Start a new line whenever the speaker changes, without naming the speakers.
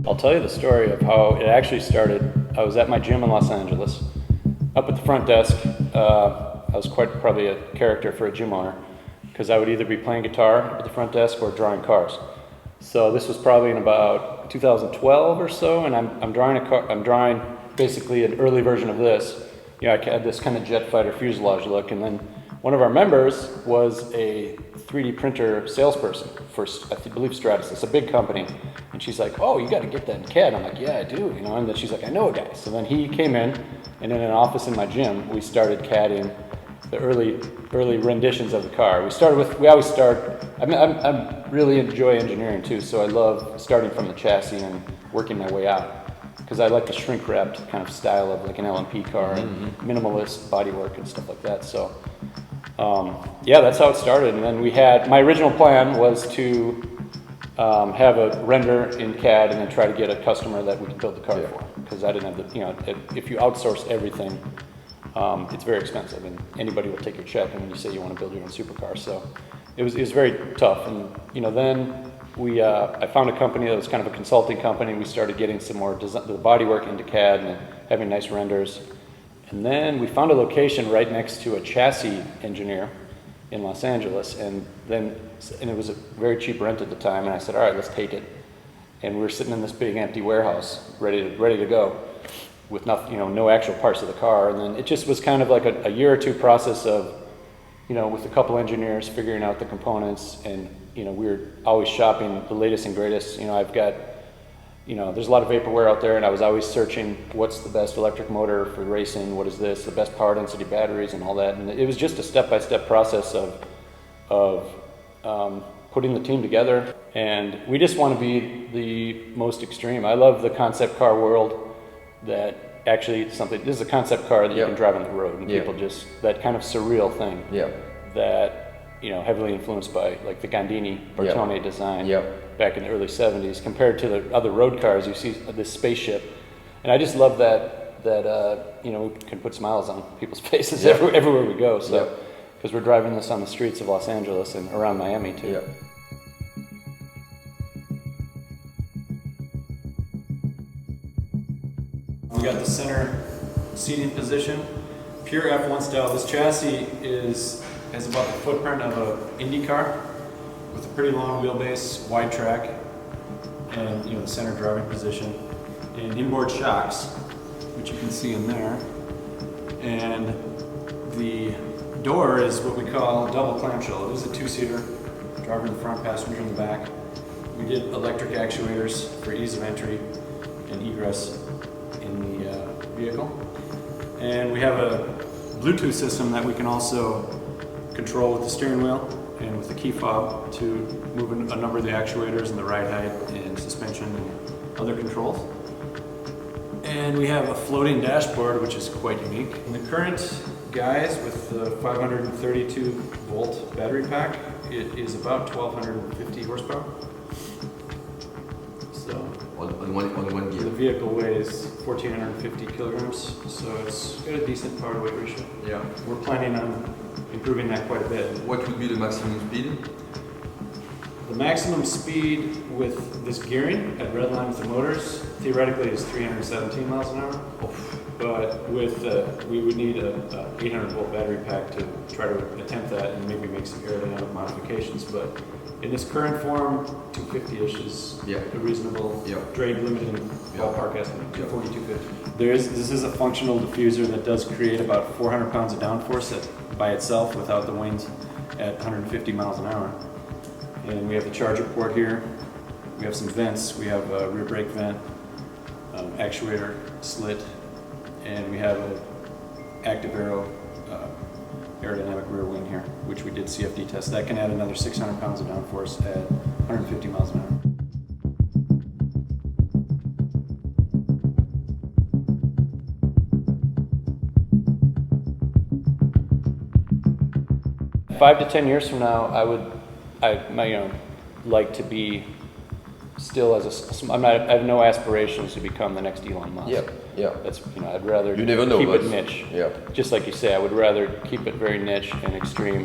I'll tell you the story of how it actually started. I was at my gym in Los Angeles. Up at the front desk, I was quite probably a character for a gym owner, because I would either be playing guitar at the front desk or drawing cars. So this was probably in about 2012 or so, and I'm drawing a car. I'm drawing basically an early version of this. You know, I had this kind of jet fighter fuselage look, and then one of our members was a 3D printer salesperson for, I believe, Stratus. It's a big company. And she's like, "Oh, you got to get that in CAD." I'm like, "Yeah, I do." You know, and then she's like, "I know a guy." So then he came in, and in an office in my gym, we started CADing the early renditions of the car. We always start. I really enjoy engineering too, so I love starting from the chassis and working my way out, because I like the shrink wrapped kind of style of like an LMP car and minimalist bodywork and stuff like that. So yeah, that's how it started. And then my original plan was to have a render in CAD and then try to get a customer that we could build the car for, because I didn't have the, you know, if you outsource everything, it's very expensive, and anybody will take your check and when you say you want to build your own supercar. So it was very tough. And you know, then I found a company that was kind of a consulting company. We started getting some more the bodywork into CAD and having nice renders. And then we found a location right next to a chassis engineer in Los Angeles, and it was a very cheap rent at the time, and I said, "All right, let's take it." And we were sitting in this big empty warehouse, ready to go, with nothing, you know, no actual parts of the car. And then it just was kind of like a year or two process of, you know, with a couple engineers figuring out the components, and you know, we were always shopping the latest and greatest. You know, I've got, you know, there's a lot of vaporware out there, and I was always searching what's the best electric motor for racing, what is this, the best power density batteries and all that. And it was just a step-by-step process of putting the team together. And we just want to be the most extreme. I love the concept car world, that actually this is a concept car that you can drive on the road, and people just, that kind of surreal thing that, you know, heavily influenced by like the Gandini Bertone design back in the early 70s, compared to the other road cars. You see this spaceship, and I just love that you know, we can put smiles on people's faces everywhere we go. So because we're driving this on the streets of Los Angeles and around Miami too. We got the center seating position, pure F1 style. This chassis has about the footprint of an Indy car, with a pretty long wheelbase, wide track, and you know, the center driving position, and inboard shocks, which you can see in there. And the door is what we call double clamshell. It is a two-seater, driver in the front, passenger in the back. We did electric actuators for ease of entry and egress in the vehicle. And we have a Bluetooth system that we can also control with the steering wheel and with the key fob to move a number of the actuators and the ride height and suspension and other controls. And we have a floating dashboard, which is quite unique. And the current guys with the 532 volt battery pack, it is about 1250 horsepower. So
on one gear.
The vehicle weighs 1450 kilograms, so it's got a decent power to weight ratio.
Yeah.
We're planning on improving that quite a bit.
What would be the maximum speed?
The maximum speed with this gearing at red line with the motors theoretically is 317 miles an hour. But with we would need a 800 volt battery pack to try to attempt that, and maybe make some aerodynamic modifications. But in this current form, 250-ish is a reasonable drag limiting ballpark estimate. 240, 250. This is a functional diffuser that does create about 400 pounds of downforce by itself without the wings at 150 miles an hour. And we have the charger port here. We have some vents. We have a rear brake vent, actuator slit, and we have an active aerodynamic rear wing here, which we did CFD test. That can add another 600 pounds of downforce at 150 miles an hour. $5 to 10 years from now, I like to be still as I have no aspirations to become the next Elon Musk.
Yeah.
That's, I'd rather
You never know,
keep it
but-
niche.
Yeah.
Just like you say, I would rather keep it very niche and extreme